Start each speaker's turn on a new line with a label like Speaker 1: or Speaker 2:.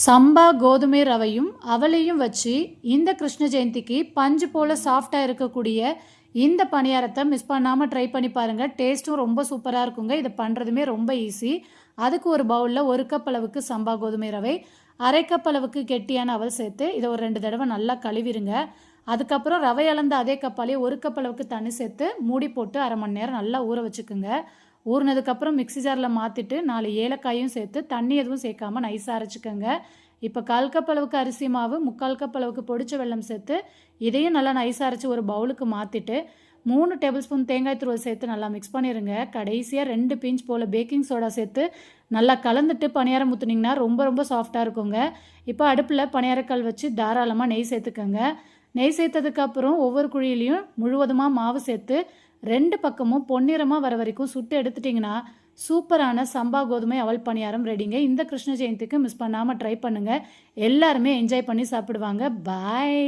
Speaker 1: சம்பா கோதுமை ரவையும் அவளையும் வச்சு இந்த கிருஷ்ண ஜெயந்திக்கு பஞ்சு போல் சாஃப்டாக இருக்கக்கூடிய இந்த பணியாரத்தை மிஸ் பண்ணாமல் ட்ரை பண்ணி பாருங்கள். டேஸ்ட்டும் ரொம்ப சூப்பராக இருக்குங்க. இதை பண்ணுறதுமே ரொம்ப ஈஸி. அதுக்கு ஒரு பவுலில் 1 கப் அளவுக்கு சம்பா கோதுமை ரவை, 1/2 கப் அளவுக்கு கெட்டியான அவல் சேர்த்து இதை ஒரு 2 தடவை நல்லா கழுவிருங்க. அதுக்கப்புறம் ரவை அளந்த அதே கப்பாலேயே 1 கப் அளவுக்கு தண்ணி சேர்த்து மூடி போட்டு 1/2 மணி நேரம் நல்லா ஊற வச்சுக்குங்க. ஊறினதுக்கப்புறம் மிக்ஸி ஜாரில் மாற்றிட்டு 4 ஏலக்காயும் சேர்த்து தண்ணி எதுவும் சேர்க்காமல் நைஸாக அரைச்சிக்கோங்க. இப்போ 1/4 கப் அளவுக்கு அரிசி மாவு, 3/4 கப் அளவுக்கு பொடிச்ச வெல்லம் சேர்த்து இதையும் நல்லா நைஸாக அரைச்சி ஒரு பவுலுக்கு மாற்றிட்டு 3 டேபிள் ஸ்பூன் தேங்காய் துருவல் சேர்த்து நல்லா மிக்ஸ் பண்ணிடுங்க. கடைசியாக 2 பிஞ்ச் போல் பேக்கிங் சோடா சேர்த்து நல்லா கலந்துட்டு பணியாரம் ஊற்றுனீங்கன்னா ரொம்ப ரொம்ப சாஃப்டாக இருக்குங்க. இப்போ அடுப்பில் பணியாரக்கல் வச்சு தாராளமாக நெய் சேர்த்துக்கோங்க. நெய் சேர்த்ததுக்கப்புறம் ஒவ்வொரு குழியிலையும் முழுவதுமாக மாவு சேர்த்து 2 பக்கமும் பொன்னிறமாக வர வரைக்கும் சுட்டு எடுத்துட்டிங்கன்னா சூப்பரான சம்பா கோதுமை அவல் பணியாரம் ரெடிங்க. இந்த கிருஷ்ண ஜெயந்திக்கு மிஸ் பண்ணாமல் ட்ரை பண்ணுங்கள். எல்லாருமே என்ஜாய் பண்ணி சாப்பிடுவாங்க. பாய்.